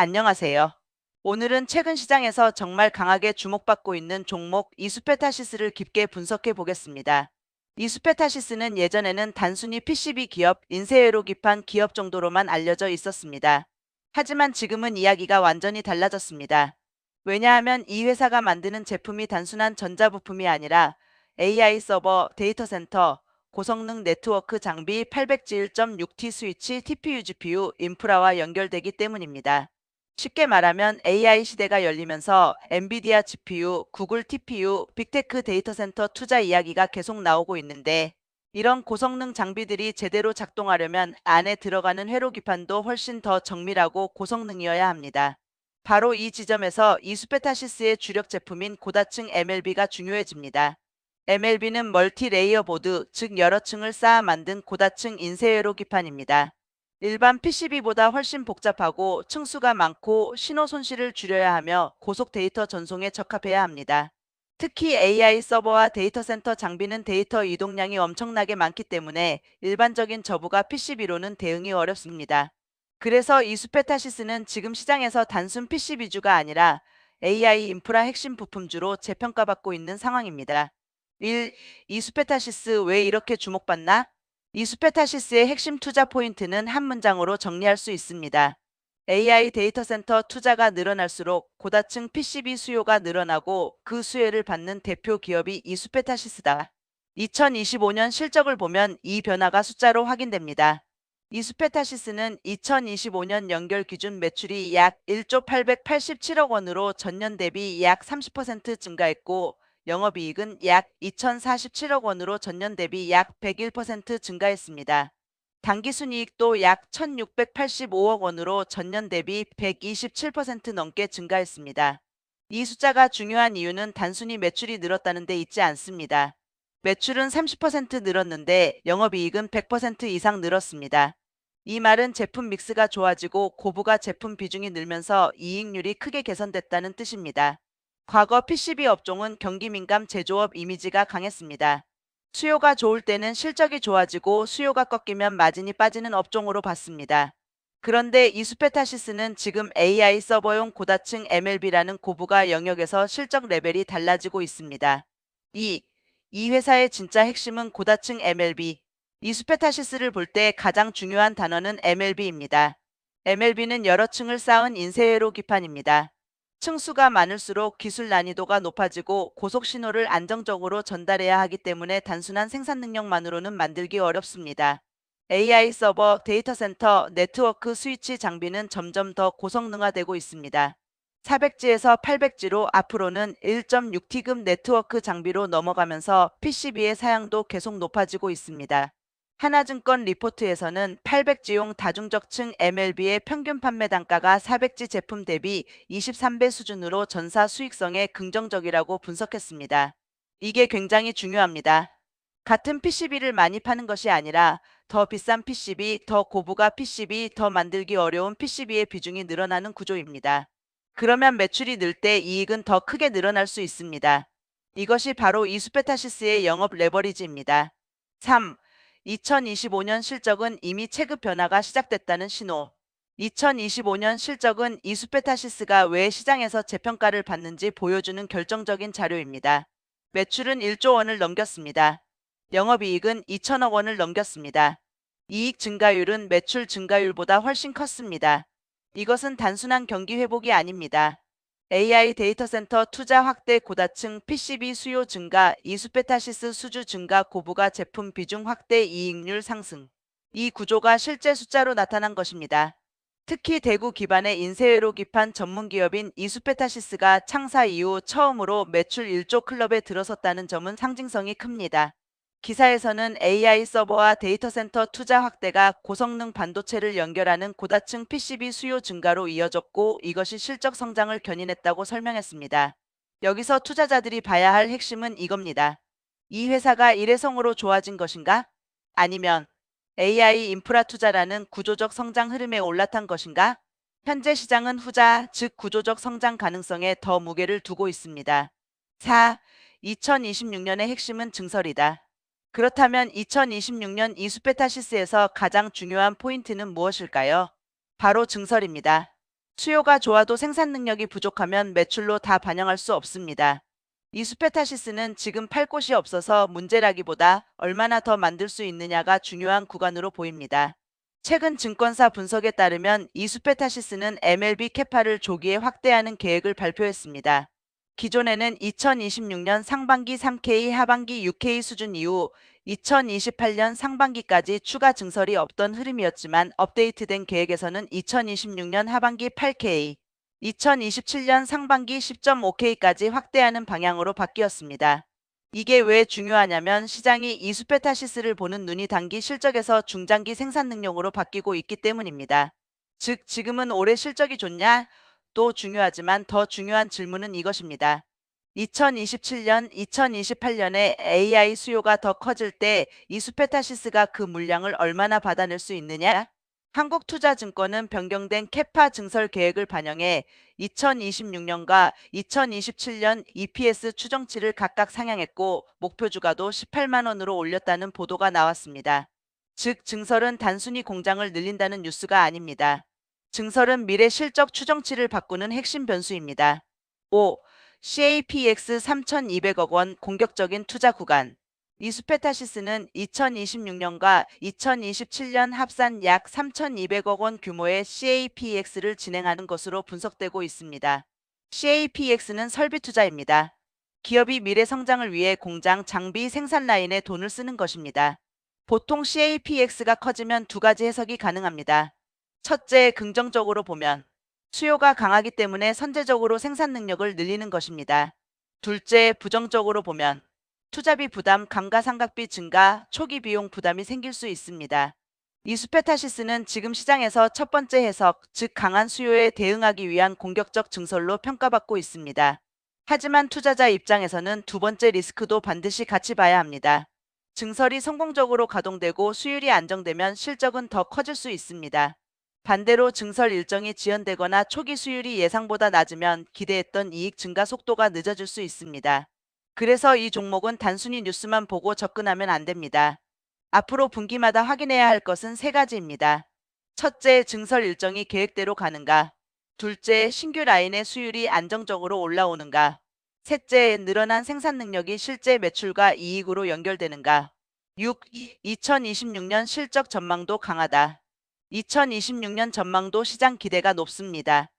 안녕하세요. 오늘은 최근 시장에서 정말 강하게 주목받고 있는 종목 이수페타시스를 깊게 분석해 보겠습니다. 이수페타시스는 예전에는 단순히 PCB 기업, 인쇄회로 기판 기업 정도로만 알려져 있었습니다. 하지만 지금은 이야기가 완전히 달라졌습니다. 왜냐하면 이 회사가 만드는 제품이 단순한 전자부품이 아니라 AI 서버, 데이터 센터, 고성능 네트워크 장비 801.6T 스위치, TPU, GPU, 인프라와 연결되기 때문입니다. 쉽게 말하면 AI 시대가 열리면서 엔비디아 GPU, 구글 TPU, 빅테크 데이터 센터 투자 이야기가 계속 나오고 있는데 이런 고성능 장비들이 제대로 작동하려면 안에 들어가는 회로 기판도 훨씬 더 정밀하고 고성능이어야 합니다. 바로 이 지점에서 이수페타시스의 주력 제품인 고다층 MLB가 중요해집니다. MLB는 멀티 레이어 보드, 즉 여러 층을 쌓아 만든 고다층 인쇄회로 기판입니다. 일반 PCB보다 훨씬 복잡하고 층수가 많고 신호 손실을 줄여야 하며 고속 데이터 전송에 적합해야 합니다. 특히 AI 서버와 데이터 센터 장비는 데이터 이동량이 엄청나게 많기 때문에 일반적인 저부가 PCB로는 대응이 어렵습니다. 그래서 이수페타시스는 지금 시장에서 단순 PCB주가 아니라 AI 인프라 핵심 부품주로 재평가받고 있는 상황입니다. 1. 이수페타시스 왜 이렇게 주목받나? 이수페타시스의 핵심 투자 포인트는 한 문장으로 정리할 수 있습니다. AI 데이터 센터 투자가 늘어날수록 고다층 PCB 수요가 늘어나고 그 수혜를 받는 대표 기업이 이수페타시스다. 2025년 실적을 보면 이 변화가 숫자로 확인됩니다. 이수페타시스는 2025년 연결 기준 매출이 약 1조 887억 원으로 전년 대비 약 30% 증가했고 영업이익은 약 2,047억 원으로 전년 대비 약 101% 증가했습니다. 당기순이익도 약 1,685억 원으로 전년 대비 127% 넘게 증가했습니다. 이 숫자가 중요한 이유는 단순히 매출이 늘었다는 데 있지 않습니다. 매출은 30% 늘었는데 영업이익은 100% 이상 늘었습니다. 이 말은 제품 믹스가 좋아지고 고부가 제품 비중이 늘면서 이익률이 크게 개선됐다는 뜻입니다. 과거 PCB 업종은 경기민감 제조업 이미지가 강했습니다. 수요가 좋을 때는 실적이 좋아지고 수요가 꺾이면 마진이 빠지는 업종으로 봤습니다. 그런데 이수페타시스는 지금 AI 서버용 고다층 MLB라는 고부가 영역에서 실적 레벨이 달라지고 있습니다. 이 회사의 진짜 핵심은 고다층 MLB. 이수페타시스를 볼 때 가장 중요한 단어는 MLB입니다. MLB는 여러 층을 쌓은 인쇄회로 기판입니다. 층수가 많을수록 기술 난이도가 높아지고 고속 신호를 안정적으로 전달해야 하기 때문에 단순한 생산 능력만으로는 만들기 어렵습니다. AI 서버, 데이터 센터, 네트워크 스위치 장비는 점점 더 고성능화되고 있습니다. 400G에서 800G로 앞으로는 1.6T급 네트워크 장비로 넘어가면서 PCB의 사양도 계속 높아지고 있습니다. 하나증권 리포트에서는 800G용 다중적층 MLB의 평균 판매 단가가 400G 제품 대비 23배 수준으로 전사 수익성에 긍정적이라고 분석했습니다. 이게 굉장히 중요합니다. 같은 PCB를 많이 파는 것이 아니라 더 비싼 PCB, 더 고부가 PCB, 더 만들기 어려운 PCB의 비중이 늘어나는 구조입니다. 그러면 매출이 늘 때 이익은 더 크게 늘어날 수 있습니다. 이것이 바로 이수페타시스의 영업 레버리지입니다. 3. 2025년 실적은 이미 체급 변화가 시작됐다는 신호. 2025년 실적은 이수페타시스가 왜 시장에서 재평가를 받는지 보여주는 결정적인 자료입니다. 매출은 1조 원을 넘겼습니다. 영업이익은 2천억 원을 넘겼습니다. 이익 증가율은 매출 증가율보다 훨씬 컸습니다. 이것은 단순한 경기 회복이 아닙니다. AI 데이터 센터 투자 확대 고다층 PCB 수요 증가, 이수페타시스 수주 증가, 고부가 제품 비중 확대, 이익률 상승. 이 구조가 실제 숫자로 나타난 것입니다. 특히 대구 기반의 인쇄회로 기판 전문 기업인 이수페타시스가 창사 이후 처음으로 매출 1조 클럽에 들어섰다는 점은 상징성이 큽니다. 기사에서는 AI 서버와 데이터 센터 투자 확대가 고성능 반도체를 연결하는 고다층 PCB 수요 증가로 이어졌고 이것이 실적 성장을 견인했다고 설명했습니다. 여기서 투자자들이 봐야 할 핵심은 이겁니다. 이 회사가 일회성으로 좋아진 것인가? 아니면 AI 인프라 투자라는 구조적 성장 흐름에 올라탄 것인가? 현재 시장은 후자, 즉 구조적 성장 가능성에 더 무게를 두고 있습니다. 4. 2026년의 핵심은 증설이다. 그렇다면 2026년 이수페타시스에서 가장 중요한 포인트는 무엇일까요? 바로 증설입니다. 수요가 좋아도 생산 능력이 부족하면 매출로 다 반영할 수 없습니다. 이수페타시스는 지금 팔 곳이 없어서 문제라기보다 얼마나 더 만들 수 있느냐가 중요한 구간으로 보입니다. 최근 증권사 분석에 따르면 이수페타시스는 MLB 캐파를 조기에 확대하는 계획을 발표했습니다. 기존에는 2026년 상반기 3K, 하반기 6K 수준 이후 2028년 상반기까지 추가 증설이 없던 흐름이었지만 업데이트된 계획에서는 2026년 하반기 8K, 2027년 상반기 10.5K까지 확대하는 방향으로 바뀌었습니다. 이게 왜 중요하냐면 시장이 이수페타시스를 보는 눈이 단기 실적에서 중장기 생산 능력으로 바뀌고 있기 때문입니다. 즉, 지금은 올해 실적이 좋냐? 또 중요하지만 더 중요한 질문은 이것입니다. 2027년, 2028년에 AI 수요가 더 커질 때 이수페타시스가 그 물량을 얼마나 받아낼 수 있느냐? 한국투자증권은 변경된 캐파 증설 계획을 반영해 2026년과 2027년 EPS 추정치를 각각 상향했고 목표 주가도 18만 원으로 올렸다는 보도가 나왔습니다. 즉, 증설은 단순히 공장을 늘린다는 뉴스가 아닙니다. 증설은 미래 실적 추정치를 바꾸는 핵심 변수입니다. 5. CAPX 3,200억 원 공격적인 투자 구간. 이수페타시스는 2026년과 2027년 합산 약 3,200억 원 규모의 CAPX를 진행하는 것으로 분석되고 있습니다. CAPX는 설비 투자입니다. 기업이 미래 성장을 위해 공장, 장비, 생산 라인에 돈을 쓰는 것입니다. 보통 CAPX가 커지면 두 가지 해석이 가능합니다. 첫째, 긍정적으로 보면 수요가 강하기 때문에 선제적으로 생산 능력을 늘리는 것입니다. 둘째, 부정적으로 보면 투자비 부담, 감가상각비 증가, 초기 비용 부담이 생길 수 있습니다. 이수페타시스는 지금 시장에서 첫 번째 해석, 즉 강한 수요에 대응하기 위한 공격적 증설로 평가받고 있습니다. 하지만 투자자 입장에서는 두 번째 리스크도 반드시 같이 봐야 합니다. 증설이 성공적으로 가동되고 수율이 안정되면 실적은 더 커질 수 있습니다. 반대로 증설 일정이 지연되거나 초기 수율이 예상보다 낮으면 기대했던 이익 증가 속도가 늦어질 수 있습니다. 그래서 이 종목은 단순히 뉴스만 보고 접근하면 안 됩니다. 앞으로 분기마다 확인해야 할 것은 세 가지입니다. 첫째, 증설 일정이 계획대로 가는가? 둘째, 신규 라인의 수율이 안정적으로 올라오는가? 셋째, 늘어난 생산 능력이 실제 매출과 이익으로 연결되는가? 6. 2026년 실적 전망도 강하다. 2026년 전망도 시장 기대가 높습니다.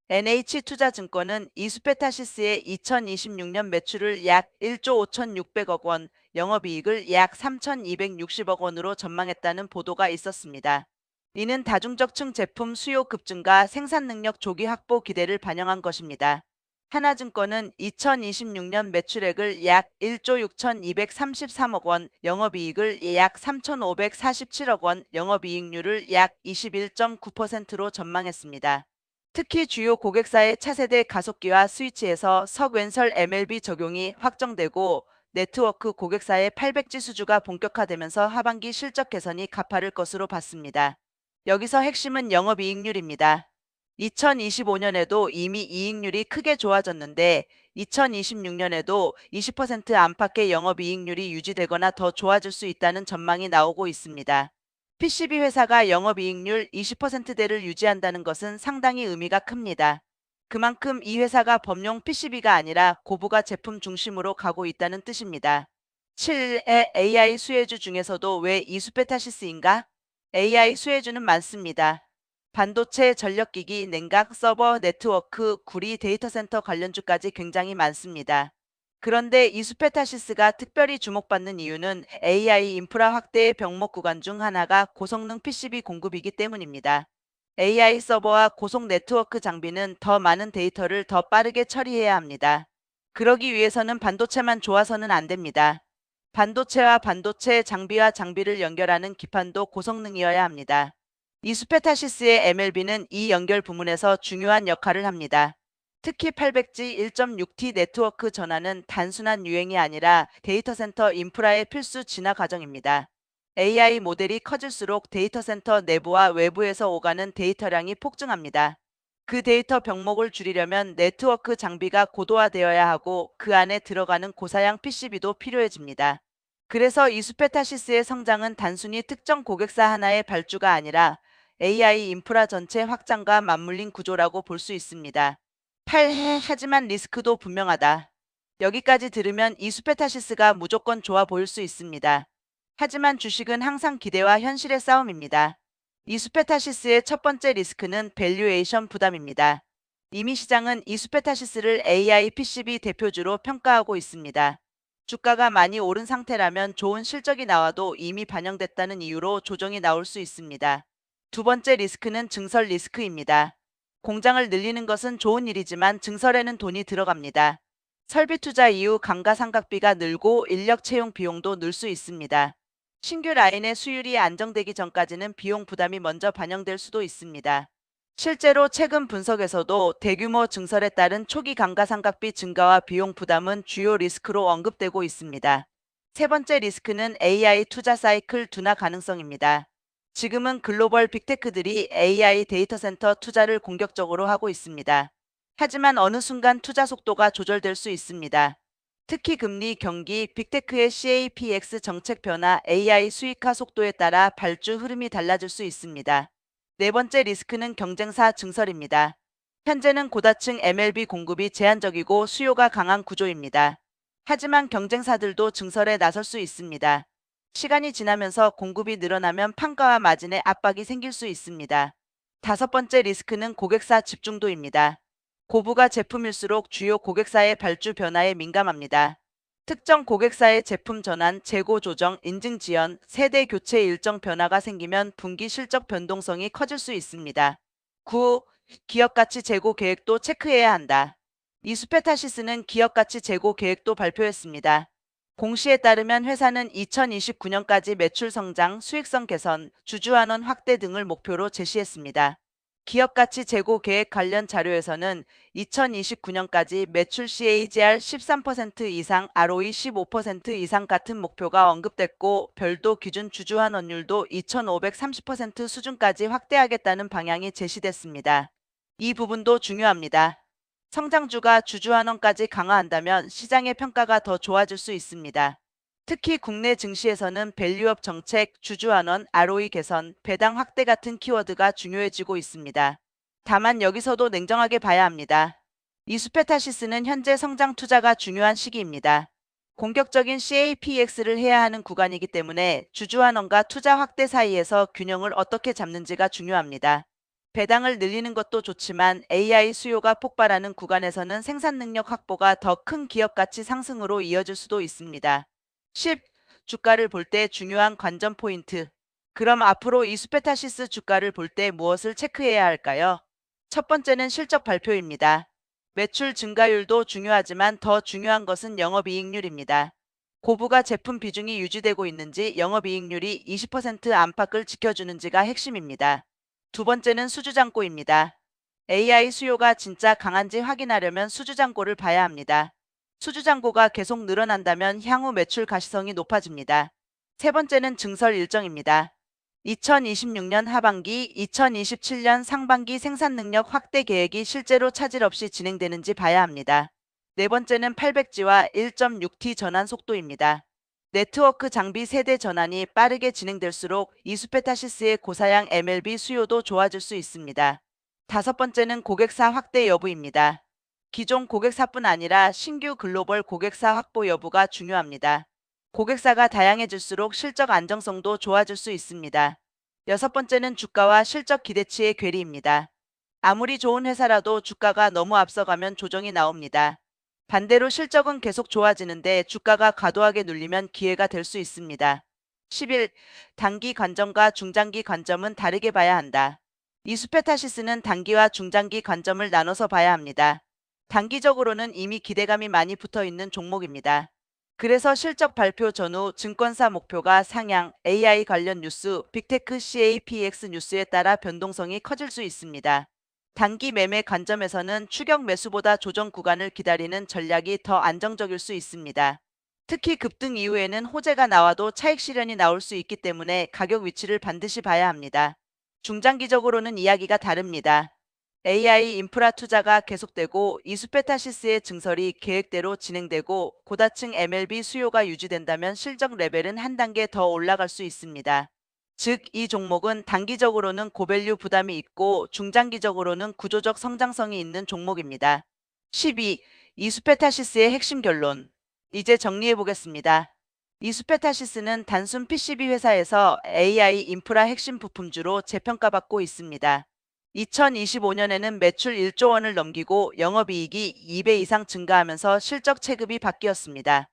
NH투자증권은 이수페타시스의 2026년 매출을 약 1조 5,600억 원, 영업이익을 약 3,260억 원으로 전망했다는 보도가 있었습니다. 이는 다중적층 제품 수요 급증과 생산 능력 조기 확보 기대를 반영한 것입니다. 하나증권은 2026년 매출액을 약 1조 6,233억 원, 영업이익을 약 3,547억 원, 영업이익률을 약 21.9%로 전망했습니다. 특히 주요 고객사의 차세대 가속기와 스위치에서 석왼설 MLB 적용이 확정되고 네트워크 고객사의 800G 수주가 본격화되면서 하반기 실적 개선이 가파를 것으로 봤습니다. 여기서 핵심은 영업이익률입니다. 2025년에도 이미 이익률이 크게 좋아졌는데 2026년에도 20% 안팎의 영업이익률이 유지되거나 더 좋아질 수 있다는 전망이 나오고 있습니다. PCB 회사가 영업이익률 20%대를 유지한다는 것은 상당히 의미가 큽니다. 그만큼 이 회사가 범용 PCB가 아니라 고부가 제품 중심으로 가고 있다는 뜻입니다. 7의 AI 수혜주 중에서도 왜 이수페타시스인가? AI 수혜주는 많습니다. 반도체, 전력기기, 냉각, 서버, 네트워크, 구리, 데이터센터 관련주까지 굉장히 많습니다. 그런데 이수페타시스가 특별히 주목받는 이유는 AI 인프라 확대의 병목 구간 중 하나가 고성능 PCB 공급이기 때문입니다. AI 서버와 고속 네트워크 장비는 더 많은 데이터를 더 빠르게 처리해야 합니다. 그러기 위해서는 반도체만 좋아서는 안 됩니다. 반도체와 반도체, 장비와 장비를 연결하는 기판도 고성능이어야 합니다. 이수페타시스의 MLB는 이 연결 부문에서 중요한 역할을 합니다. 특히 800G 1.6T 네트워크 전환은 단순한 유행이 아니라 데이터 센터 인프라의 필수 진화 과정입니다. AI 모델이 커질수록 데이터 센터 내부와 외부에서 오가는 데이터량이 폭증합니다. 그 데이터 병목을 줄이려면 네트워크 장비가 고도화되어야 하고 그 안에 들어가는 고사양 PCB도 필요해집니다. 그래서 이수페타시스의 성장은 단순히 특정 고객사 하나의 발주가 아니라 AI 인프라 전체 확장과 맞물린 구조라고 볼 수 있습니다. 하지만 리스크도 분명하다. 여기까지 들으면 이수페타시스가 무조건 좋아 보일 수 있습니다. 하지만 주식은 항상 기대와 현실의 싸움입니다. 이수페타시스의 첫 번째 리스크는 밸류에이션 부담입니다. 이미 시장은 이수페타시스를 AI PCB 대표주로 평가하고 있습니다. 주가가 많이 오른 상태라면 좋은 실적이 나와도 이미 반영됐다는 이유로 조정이 나올 수 있습니다. 두 번째 리스크는 증설 리스크입니다. 공장을 늘리는 것은 좋은 일이지만 증설에는 돈이 들어갑니다. 설비 투자 이후 감가상각비가 늘고 인력 채용 비용도 늘 수 있습니다. 신규 라인의 수율이 안정되기 전까지는 비용 부담이 먼저 반영될 수도 있습니다. 실제로 최근 분석에서도 대규모 증설에 따른 초기 감가상각비 증가와 비용 부담은 주요 리스크로 언급되고 있습니다. 세 번째 리스크는 AI 투자 사이클 둔화 가능성입니다. 지금은 글로벌 빅테크들이 AI 데이터 센터 투자를 공격적으로 하고 있습니다. 하지만 어느 순간 투자 속도가 조절될 수 있습니다. 특히 금리, 경기, 빅테크의 CAPX 정책 변화, AI 수익화 속도에 따라 발주 흐름이 달라질 수 있습니다. 네 번째 리스크는 경쟁사 증설입니다. 현재는 고다층 MLB 공급이 제한적이고 수요가 강한 구조입니다. 하지만 경쟁사들도 증설에 나설 수 있습니다. 시간이 지나면서 공급이 늘어나면 판가와 마진에 압박이 생길 수 있습니다. 다섯 번째 리스크는 고객사 집중도입니다. 고부가 제품일수록 주요 고객사의 발주 변화에 민감합니다. 특정 고객사의 제품 전환, 재고 조정, 인증 지연, 세대 교체 일정 변화가 생기면 분기 실적 변동성이 커질 수 있습니다. 9. 기업 가치 재고 계획도 체크해야 한다. 이수페타시스는 기업 가치 재고 계획도 발표했습니다. 공시에 따르면 회사는 2029년까지 매출 성장, 수익성 개선, 주주환원 확대 등을 목표로 제시했습니다. 기업 가치 재고 계획 관련 자료에서는 2029년까지 매출 CAGR 13% 이상, ROE 15% 이상 같은 목표가 언급됐고, 별도 기준 주주환원율도 2530% 수준까지 확대하겠다는 방향이 제시됐습니다. 이 부분도 중요합니다. 성장주가 주주환원까지 강화한다면 시장의 평가가 더 좋아질 수 있습니다. 특히 국내 증시에서는 밸류업 정책, 주주환원, ROE 개선, 배당 확대 같은 키워드가 중요해지고 있습니다. 다만 여기서도 냉정하게 봐야 합니다. 이수페타시스는 현재 성장 투자가 중요한 시기입니다. 공격적인 CAPX를 해야 하는 구간이기 때문에 주주환원과 투자 확대 사이에서 균형을 어떻게 잡는지가 중요합니다. 배당을 늘리는 것도 좋지만 AI 수요가 폭발하는 구간에서는 생산 능력 확보가 더 큰 기업 가치 상승으로 이어질 수도 있습니다. 10. 주가를 볼 때 중요한 관전 포인트. 그럼 앞으로 이수페타시스 주가를 볼 때 무엇을 체크해야 할까요? 첫 번째는 실적 발표입니다. 매출 증가율도 중요하지만 더 중요한 것은 영업이익률입니다. 고부가 제품 비중이 유지되고 있는지, 영업이익률이 20% 안팎을 지켜주는지가 핵심입니다. 두 번째는 수주잔고입니다. AI 수요가 진짜 강한지 확인하려면 수주잔고를 봐야 합니다. 수주잔고가 계속 늘어난다면 향후 매출 가시성이 높아집니다. 세 번째는 증설 일정입니다. 2026년 하반기, 2027년 상반기 생산 능력 확대 계획이 실제로 차질 없이 진행되는지 봐야 합니다. 네 번째는 800G와 1.6T 전환 속도입니다. 네트워크 장비 세대 전환이 빠르게 진행될수록 이수페타시스의 고사양 MLB 수요도 좋아질 수 있습니다. 다섯 번째는 고객사 확대 여부입니다. 기존 고객사뿐 아니라 신규 글로벌 고객사 확보 여부가 중요합니다. 고객사가 다양해질수록 실적 안정성도 좋아질 수 있습니다. 여섯 번째는 주가와 실적 기대치의 괴리입니다. 아무리 좋은 회사라도 주가가 너무 앞서가면 조정이 나옵니다. 반대로 실적은 계속 좋아지는데 주가가 과도하게 눌리면 기회가 될 수 있습니다. 11. 단기 관점과 중장기 관점은 다르게 봐야 한다. 이수페타시스는 단기와 중장기 관점을 나눠서 봐야 합니다. 단기적으로는 이미 기대감이 많이 붙어 있는 종목입니다. 그래서 실적 발표 전후 증권사 목표가 상향, AI 관련 뉴스, 빅테크 CAPX 뉴스에 따라 변동성이 커질 수 있습니다. 단기 매매 관점에서는 추격 매수보다 조정 구간을 기다리는 전략이 더 안정적일 수 있습니다. 특히 급등 이후에는 호재가 나와도 차익 실현이 나올 수 있기 때문에 가격 위치를 반드시 봐야 합니다. 중장기적으로는 이야기가 다릅니다. AI 인프라 투자가 계속되고 이수페타시스의 증설이 계획대로 진행되고 고다층 MLB 수요가 유지된다면 실적 레벨은 한 단계 더 올라갈 수 있습니다. 즉, 이 종목은 단기적으로는 고밸류 부담이 있고 중장기적으로는 구조적 성장성이 있는 종목입니다. 12. 이수페타시스의 핵심 결론. 이제 정리해 보겠습니다. 이수페타시스는 단순 PCB 회사에서 AI 인프라 핵심 부품주로 재평가받고 있습니다. 2025년에는 매출 1조 원을 넘기고 영업이익이 2배 이상 증가하면서 실적 체급이 바뀌었습니다.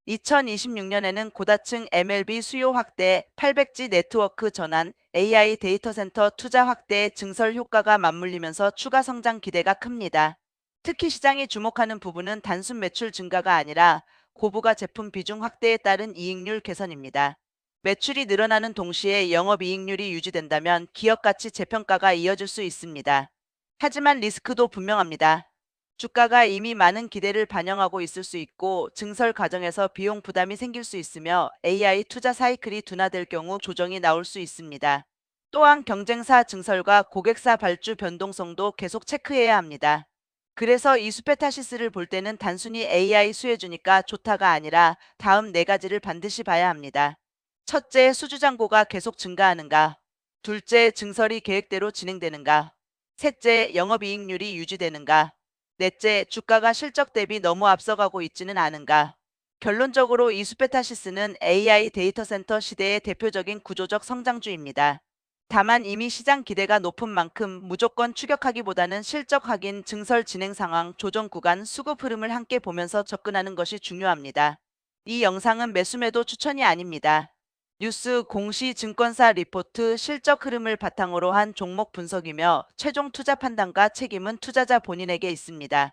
2026년에는 고다층 MLB 수요 확대, 800G 네트워크 전환, AI 데이터 센터 투자 확대 증설 효과가 맞물리면서 추가 성장 기대가 큽니다. 특히 시장이 주목하는 부분은 단순 매출 증가가 아니라 고부가 제품 비중 확대에 따른 이익률 개선입니다. 매출이 늘어나는 동시에 영업이익률이 유지된다면 기업 가치 재평가가 이어질 수 있습니다. 하지만 리스크도 분명합니다. 주가가 이미 많은 기대를 반영하고 있을 수 있고 증설 과정에서 비용 부담이 생길 수 있으며 AI 투자 사이클이 둔화될 경우 조정이 나올 수 있습니다. 또한 경쟁사 증설과 고객사 발주 변동성도 계속 체크해야 합니다. 그래서 이수페타시스를 볼 때는 단순히 AI 수혜주니까 좋다가 아니라 다음 네 가지를 반드시 봐야 합니다. 첫째, 수주잔고가 계속 증가하는가? 둘째, 증설이 계획대로 진행되는가? 셋째, 영업이익률이 유지되는가? 넷째, 주가가 실적 대비 너무 앞서가고 있지는 않은가? 결론적으로 이수페타시스는 AI 데이터 센터 시대의 대표적인 구조적 성장주입니다. 다만 이미 시장 기대가 높은 만큼 무조건 추격하기보다는 실적 확인, 증설 진행 상황, 조정 구간, 수급 흐름을 함께 보면서 접근하는 것이 중요합니다. 이 영상은 매수매도 추천이 아닙니다. 뉴스, 공시, 증권사 리포트, 실적 흐름을 바탕으로 한 종목 분석이며 최종 투자 판단과 책임은 투자자 본인에게 있습니다.